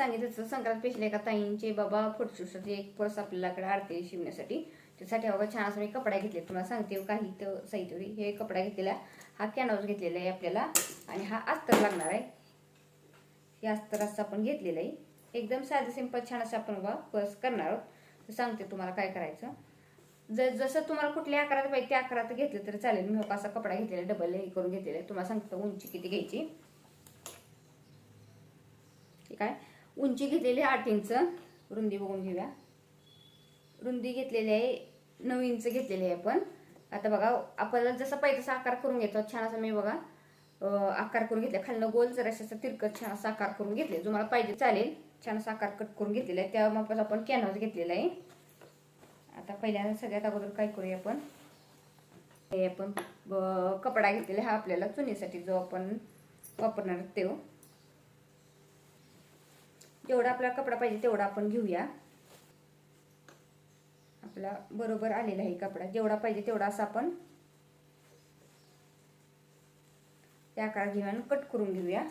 सांगितलं तसं संक्रांत स्पेशल एका ताईंचे बाबा फोटोशूटसाठी एक पर्स आपल्याकडे आरती शिवण्यासाठी त्यासाठी बघा छान असं मी कपडा घेतले. तुम्हाला सांगते काही तर साहित्य. हे कपडा घेतलेला, हा कॅनव्हास घेतलेला आहे आपल्याला आणि हा अस्तर लागणार आहे. हे अस्तर असं आपण घेतलेलं आहे. एकदम साधं सिंपल छान असं आपण बघा पर्स करणार आहोत. सांगते तुम्हाला काय करायचं. जसं तुम्हाला कुठल्या आकारात पाहिजे त्या आकारात घेतलं तरी चालेल. मी असा कपडा घेतलेला डबल हे करून घेतलेला आहे. तुम्हाला सांगतो उंची किती घ्यायची. ठीक आहे, उंची घेतलेली 8 इंच. रुंदी बघून घेऊया. रुंदी घेतलेली आहे 9 इंच घेतलेली आहे आपण. आता बघा आपल्याला जसं पाहिजे तसा आकार करून घेतो. छान असं मी बघा आकार करून घेतला. खालनं गोल जरासा तिरकट छान असा आकार करून घेतले. जो मला पाहिजे चालेल छान असा आकार कट करून घेतलेला आहे. त्या मापात आपण कॅनव्हास घेतलेला आहे. आता पहिल्यांदा सगळ्यात अगोदर काय करूया आपण, हे आपण कपडा घेतलेला हा आपल्याला चुनीसाठी जो आपण वापरणार ते जेवढा आपल्याला कपडा पाहिजे तेवढा आपण घेऊया. आपला बरोबर आलेला आहे कपडा. जेवढा पाहिजे तेवढा असा आपण त्या आकार घेऊया आणि कट करून घेऊया.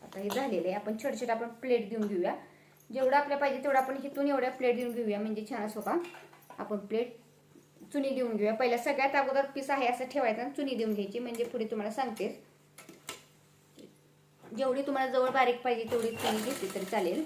आता हे झालेलं आहे. आपण छोटे छोटे आपण प्लेट देऊन घेऊया. जेवढा आपल्याला पाहिजे तेवढा आपण हिथून एवढ्या प्लेट देऊन घेऊया. म्हणजे छान असो का आपण प्लेट चुनी देऊन घेऊया. पहिला सगळ्यात अगोदर पीस आहे असं ठेवायचं आणि चुनी देऊन घ्यायची. म्हणजे पुढे तुम्हाला सांगते जेवढी तुम्हाला जवळ बारीक पाहिजे तेवढी चुनी घेतली तरी चालेल.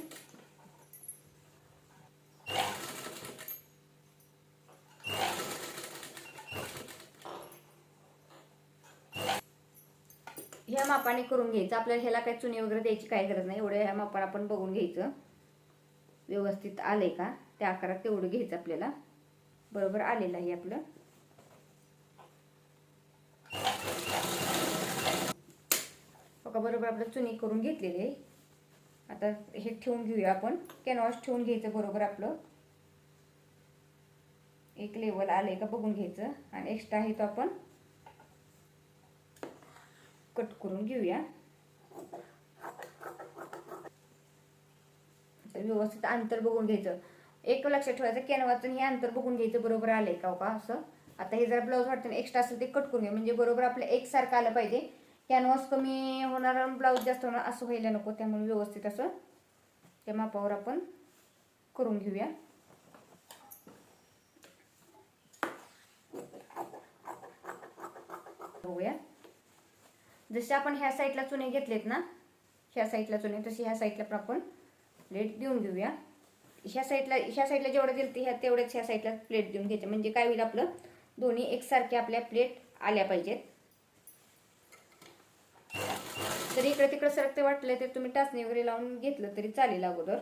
ह्या मापाने करून घ्यायचं. आपल्याला ह्याला काही चुनी वगैरे द्यायची काही गरज नाही. एवढ्या ह्या मापाने आपण बघून घ्यायचं व्यवस्थित आलंय का त्या आकारात तेवढं घ्यायचं. आपल्याला बरोबर आलेलं आहे आपलं. बघा बरोबर आपलं चुनी करून घेतलेली आहे. आता हे ठेवून घेऊया आपण. कॅनव्हास ठेवून घ्यायचं बरोबर आपलं एक लेवल आलंय का बघून घ्यायचं आणि एक्स्ट्रा आहे तो आपण कट करून घेऊया. व्यवस्थित अंतर बघून घ्यायचं. एक लक्षात ठेवायचं कॅनव्हासचं हे अंतर बघून घ्यायचं बरोबर आलंय का असं. आता हे जरा ब्लाऊज वाटतं एक्स्ट्रा असेल ते कट करून घ्या. म्हणजे बरोबर आपलं एकसारखं आलं पाहिजे. कॅनव्हास कमी होणार आणि ब्लाऊज जास्त होणार असं व्हायला नको. त्यामुळे व्यवस्थित असं त्या मापावर आपण करून घेऊया. बघूया जसे आपण ह्या साईडला चुने घेतलेत ना, ह्या साईडला चुने तशी ह्या साईडला पण आपण प्लेट देऊन घेऊया. ह्या साईडला जेवढं दिलं ते तेवढेच ह्या साईडला प्लेट देऊन घ्यायचे. म्हणजे काय होईल आपलं दोन्ही एकसारखे आपल्या प्लेट आल्या पाहिजेत. जरी इकडे तिकडे सरकते वाटले तर तुम्ही टाचणी वगैरे लावून घेतलं तरी चालेल अगोदर.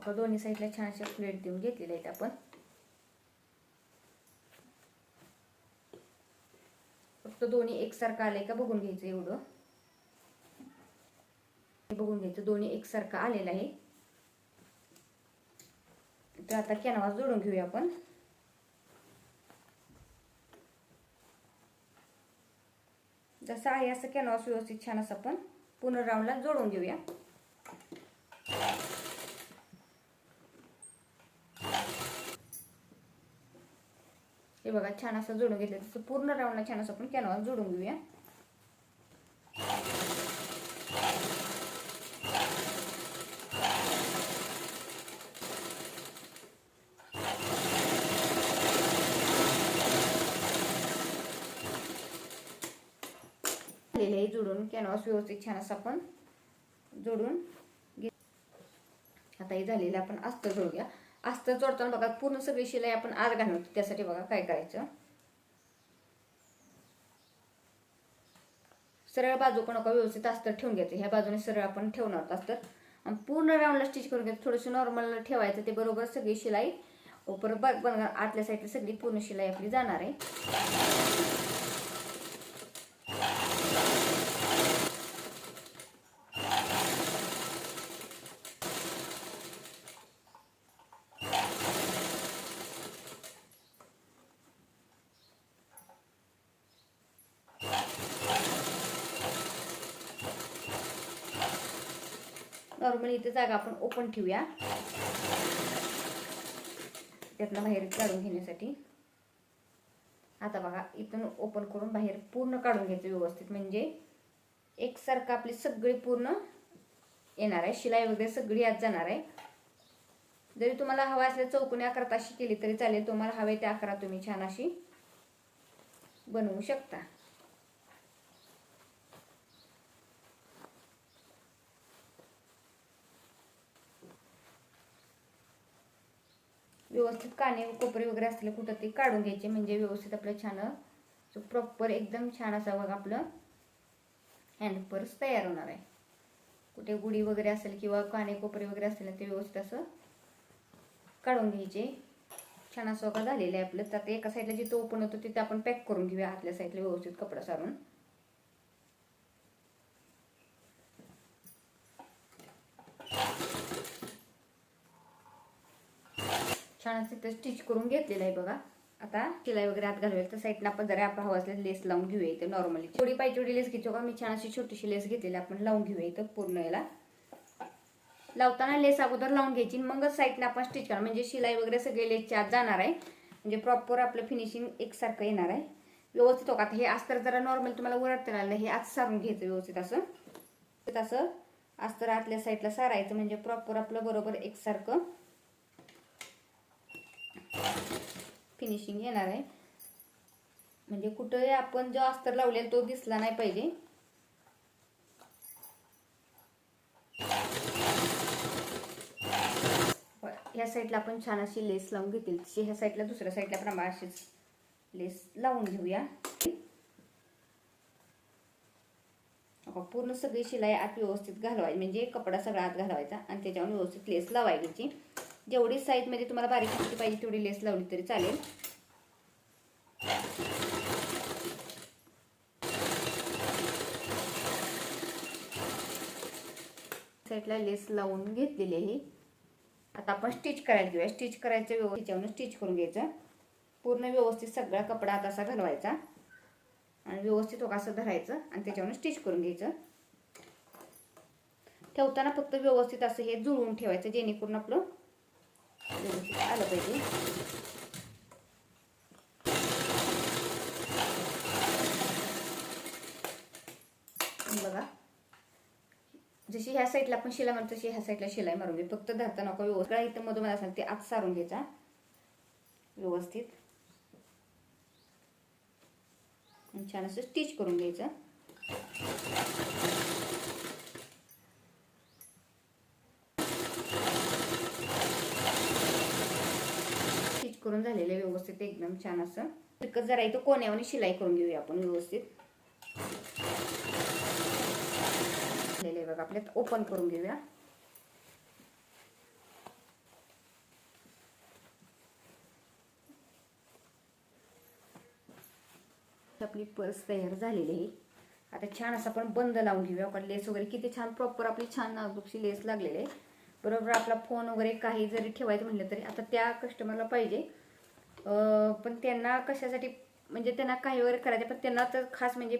दोन्ही साईडला छान अशा प्लेट देऊन घेतलेले आहेत आपण. फक्त दोन्ही एकसारखं आलंय का बघून घ्यायचं. एवढं बघून घ्यायचं दोन्ही एकसारखं आलेलं आहे. तर आता कॅनव्हास जोडून घेऊया आपण. जसं आहे असं कॅनव्हास व्यवस्थित छान असं आपण पूर्ण राऊंडला जोडून घेऊया. हे बघा छान असं जोडून घेतलं. तसं पूर्ण राऊंडला छान असं आपण कॅनव्हास जोडून घेऊया. जोडून कॅनव्हास व्यवस्थित छान असं आपण जोडून घे. आता हे झालेलं आपण अस्तर जोडूया. अस्तर जोडताना बघा पूर्ण सगळी शिलाई आपण आत घालतो. त्यासाठी बघा काय करायचं, सरळ बाजू पण नका व्यवस्थित अस्तर ठेवून घ्यायचं. ह्या बाजूने सरळ आपण ठेवणार आहोत अस्तर आणि पूर्ण राऊंडला स्टिच करून घ्यायचं. थोडंसं नॉर्मल ठेवायचं. ते बरोबर सगळी शिलाई परत आतल्या साईडला सगळी पूर्ण शिलाई आपली जाणार आहे. नॉर्मली इथे जागा आपण ओपन ठेवूया त्यातनं बाहेर काढून घेण्यासाठी. आता बघा इथून ओपन करून बाहेर पूर्ण काढून घ्यायचं व्यवस्थित, म्हणजे एकसारखं आपली सगळी पूर्ण येणार आहे. शिलाई वगैरे सगळी आत जाणार आहे. जरी तुम्हाला हवा असल्या चौकोनी आकारात अशी केली तरी चालेल. तुम्हाला हवे त्या आकारात तुम्ही छान अशी बनवू शकता. व्यवस्थित काने कोपरे वगैरे असले कुठं ते काढून घ्यायचे, म्हणजे व्यवस्थित आपलं छान प्रॉपर एकदम छान असं बघा आपलं हँड पर्स तयार होणार आहे. कुठे गुढी वगैरे असेल किंवा काने कोपरे वगैरे असेल ते व्यवस्थित असं काढून घ्यायचे. छान असं का झालेलं आहे आपलं. तर एका साईडला जिथं ओपन होतं तिथे आपण पॅक करून घेऊया आतल्या साईडला व्यवस्थित कपडा सारून. छान असं तिथं स्टिच करून घेतलेलं आहे बघा. आता शिलाई वगैरे आत घालूया. तर साईडला आपण जरा आपण हवा असल्यास लेस लावून घेऊया इथं. नॉर्मली थोडी पायथोडी लेस घेतो का, मी छान अशी छोटीशी लेस घेतलेली आपण लावून घेऊया इथं पूर्ण याला. लावताना लेस अगोदर लावून घ्यायची, मगच साईडला आपण स्टिच करा, म्हणजे शिलाई वगैरे सगळे लेसच्या आत जाणार आहे, म्हणजे प्रॉपर आपलं फिनिशिंग एकसारखं येणार आहे व्यवस्थित. आता हे अस्तर जरा नॉर्मल तुम्हाला वरटता आलं, हे आत सारून घ्यायचं व्यवस्थित असं अस्तर आतल्या साईडला सारायचं, म्हणजे प्रॉपर आपलं बरोबर एकसारखं फिनिशिंग येणार आहे. म्हणजे कुठे आपण जो अस्तर लावलेला तो दिसला नाही पाहिजे. ह्या साईडला आपण छान अशी लेस लावून घेतील, तशी ह्या साईडला दुसऱ्या साईडला पण अशीच लेस लावून घेऊया. पूर्ण सगळी शिलाई आत व्यवस्थित घालवायची, म्हणजे कपडा सगळा आत घालवायचा आणि त्याच्यावर व्यवस्थित लेस लावायची. जेवढी साईज मध्ये तुम्हाला बारीक मोठी पाहिजे तेवढी लेस लावली तरी चालेल. साईडला लेस लावून घेतलेली आहे. आता आपण स्टिच करायला घेऊया. स्टिच करायचं व्यवस्थित स्टिच करून घ्यायचं. पूर्ण व्यवस्थित सगळा कपडा आता असा घालवायचा आणि व्यवस्थित असं धरायचं आणि त्याच्यावर स्टिच करून घ्यायचं. ठेवताना फक्त व्यवस्थित असं हे जुळवून ठेवायचं, जेणेकरून आपलं व्यवस्थित आलं पाहिजे. बघा जशी ह्या साईडला आपण शिलाई मारतो तशी ह्या साईडला शिलाई मारून घे. फक्त धरता नको, व्यवस्थित इथं मधून असेल ते आत सारून घ्यायचा व्यवस्थित. छान असं स्टिच करून घ्यायचं. स्टिच करून झालेलं व्यवस्थित एकदम छान असं. जरा इथं कोण्यावर शिलाई करून घेऊया आपण व्यवस्थित. बघा आपल्यात ओपन करून घेऊया. आपली पर्स तयार झालेली आहे. आता छान असं आपण बंद लावून घेऊया. कारण लेस वगैरे किती छान प्रॉपर आपली छान नाजूकशी लेस लागलेली आहे. बरोबर आपला फोन वगैरे काही जरी ठेवायचं म्हटलं तरी आता त्या कस्टमरला पाहिजे, पण त्यांना कशासाठी म्हणजे त्यांना काही वगैरे करायचं, पण त्यांना तर खास म्हणजे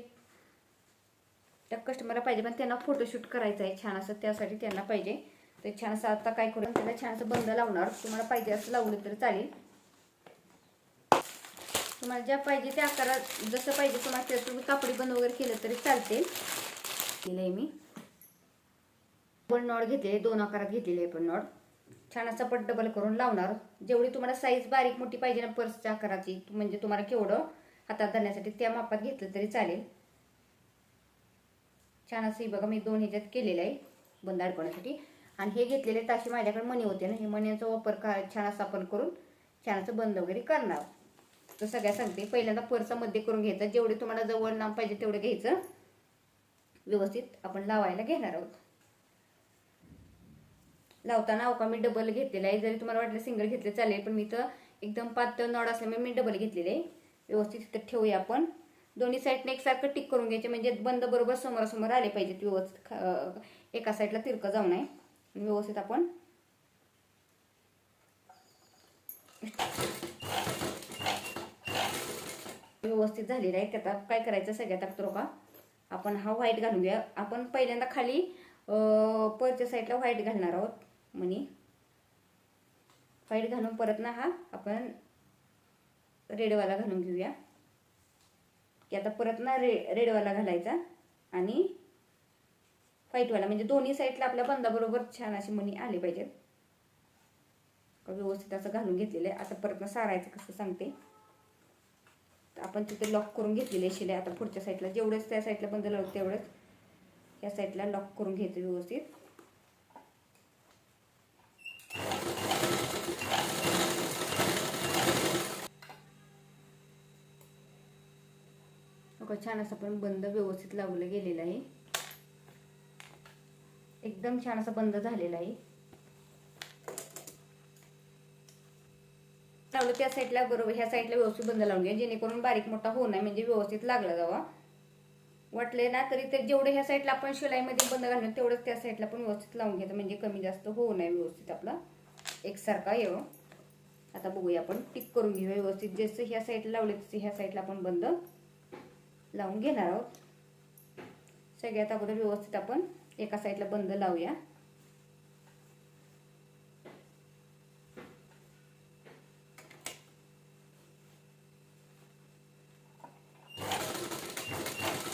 त्या कस्टमरला पाहिजे, पण त्यांना फोटोशूट करायचं आहे छान असं, त्यासाठी त्यांना पाहिजे. तर छान असं आता काय करून त्याला छान असं बंद लावणार. तुम्हाला पाहिजे असं लावलं तरी चालेल. तुम्हाला ज्या पाहिजे त्या आकारात जसं पाहिजे तुम्हाला ते तुम्ही कापडी बंद वगैरे केलं तरी चालते. केलंय मी पण नॉड घेतलेले 2 आकारात घेतलेले आहे. पण नॉड छान असं पण डबल करून लावणार. जेवढी तुम्हाला साईज बारीक मोठी पाहिजे ना पर्सच्या आकाराची, म्हणजे तुम्हाला केवढं हातात धरण्यासाठी त्या मापात घेतलं तरी चालेल. छान असं बघा मी 2 ह्याच्यात केलेलं आहे बंद अडकवण्यासाठी. आणि हे घेतलेले ताशी माझ्याकडे मणी होते ना, हे मण्यांचा वापर छान असं आपण करून छान असं बंद वगैरे करणार. तर सगळ्या सांगते, पहिल्यांदा पर्सा मध्ये करून घ्यायचा. जेवढे तुम्हाला जवळ नाम पाहिजे तेवढं घ्यायचं. व्यवस्थित आपण लावायला घेणार आहोत. लावताना अवका मी डबल घेतलेला आहे. जरी तुम्हाला वाटलं सिंगल घेतले चालेल, पण मी तर एकदम पातळ नॉड असल्यामुळे मी डबल घेतलेले आहे. व्यवस्थित इथं ठेवूया आपण. दोन्ही साईडने एकसारखं टिक करून घ्यायचे, म्हणजे बंद बरोबर समोरासमोर आले पाहिजेत व्यवस्थित. एका साईडला तिरकं जाऊ नये. व्यवस्थित आपण व्यवस्थित झालेलं आहे. त्यात काय करायचं सगळ्यात अगोदर का आपण हा व्हाईट घालून घ्या. आपण पहिल्यांदा खाली परच्या साईडला व्हाईट घालणार आहोत मनी. व्हाईट घालून परत ना हा आपण रेडवाला घालून घेऊया की आता परत ना रेडवाला घालायचा आणि व्हाईटवाला, म्हणजे दोन्ही साईडला आपल्या बंदाबरोबर छान अशी मणी आली पाहिजेत. व्यवस्थित असं घालून घेतलेलं आहे. आता परत ना सारायचं कसं सांगते. आपण तिथे लॉक करून घेतलेले शिले. आता पुढच्या साईडला जेवढंच त्या साईडला बंद लावलं तेवढंच या साईडला लॉक करून घ्यायचं व्यवस्थित. छान असं पण बंद व्यवस्थित लावलं गेलेलं आहे. एकदम छान असं बंद झालेलं आहे. लावलं त्या साईडला बरोबर ह्या साईडला व्यवस्थित बंद लावून घ्या, जेणेकरून बारीक मोठा होऊ नये, म्हणजे व्यवस्थित लागला जावा. वाटले ना तरी ते जेवढे ह्या साईडला आपण शिलाईमध्ये बंद घालून तेवढंच त्या साईडला पण व्यवस्थित लावून घ्यायचं, म्हणजे कमी जास्त होऊ नये, व्यवस्थित आपला एकसारखा येऊ. आता बघूया आपण टिक करून घेऊया व्यवस्थित. जसं ह्या साईडला लावले तसं ह्या साईडला आपण बंद लावून घेणार आहोत. सगळ्यात अगोदर व्यवस्थित आपण एका साईडला बंद लावूया.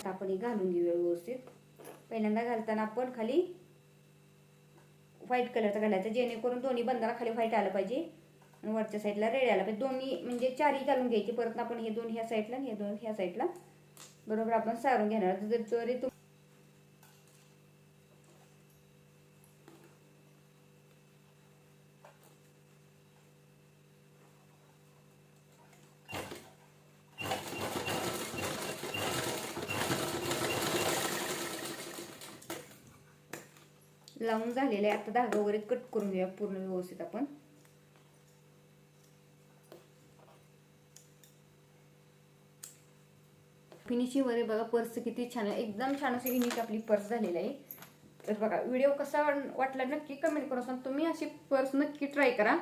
आपण हे घालून घेऊया व्यवस्थित. पहिल्यांदा घालताना आपण खाली व्हाईट कलरचा घालायचा, जेणेकरून दोन्ही बंदाला खाली व्हाईट आलं पाहिजे आणि वरच्या साईडला रेड आलं पाहिजे. दोन्ही म्हणजे चारही घालून घ्यायची. परत आपण हे दोन ह्या साईडला आणि हे दोन ह्या साईडला बरोबर आपण सारून घेणार. जरी लावून झालेले आहे. आता धागा वगैरे कट करून घेऊया पूर्ण व्यवस्थित आपण. फिनिशिंग वगैरे बघा पर्स किती छान आहे. एकदम छान अशी युनिक आपली पर्स झालेली आहे. तर बघा व्हिडिओ कसा वाटला नक्की कमेंट करून सांगा. तुम्ही अशी पर्स नक्की ट्राय करा.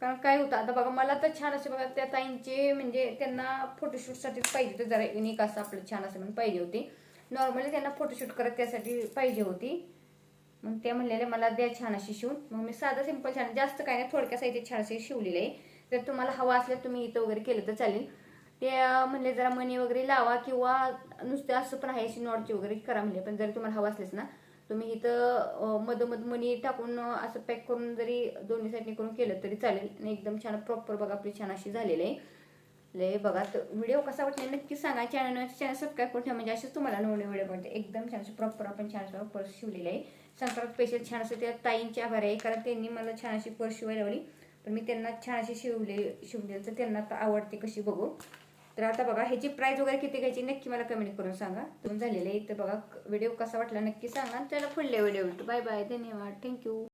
कारण काय होतं आता बघा मला तर छान असे बघा त्या ताईंचे म्हणजे त्यांना फोटोशूटसाठी पाहिजे होते, जरा युनिक असं आपलं छान असं म्हणून पाहिजे होती. नॉर्मली त्यांना फोटोशूट करत त्यासाठी पाहिजे होती. मग ते म्हणलेले मला द्या छान अशी शिवून. मग मी साधं सिंपल छान जास्त काय नाही थोडक्या साईजचे छान असे शिवलेले आहे. जर तुम्हाला हवा असल्या तुम्ही इथं वगैरे केलं तर चालेल. ते म्हणले जरा मणी वगैरे लावा किंवा नुसते असं पण आहे अशी नॉटची वगैरे करा म्हणले. पण जरी तुम्हाला हवा असलेच ना तुम्ही इथं मधोमध मणी टाकून असं पॅक करून जरी दोन्ही साईडने करून केलं तरी चालेल. आणि एकदम छान प्रॉपर बघा आपली छान अशी झालेली आहे. लय बघा तर व्हिडिओ कसा वाटला नक्की सांगा. चॅनल सबस्क्राईब करून ठेवा, म्हणजे असेच तुम्हाला नवीन व्हिडिओ मिळते. एकदम छान अशी प्रॉपर आपण छान असं पर्स शिवलेली आहे. संक्रांत स्पेशल छान असं त्या ताईंचे आभार आहे, कारण त्यांनी मला छान अशी पर्स शिवायला लावली. पण मी त्यांना छान अशी शिवलेली तर त्यांना आता आवडते कशी बघू. तर आता बघा ह्याची प्राइस वगैरे किती घ्यायची नक्की मला कमेंट करून सांगा. तुम्ही झालेले आहे. तर बघा व्हिडिओ कसा वाटला नक्की सांगा. त्याला पुढल्या व्हिडिओ भेटू. बाय बाय, धन्यवाद, थँक्यू.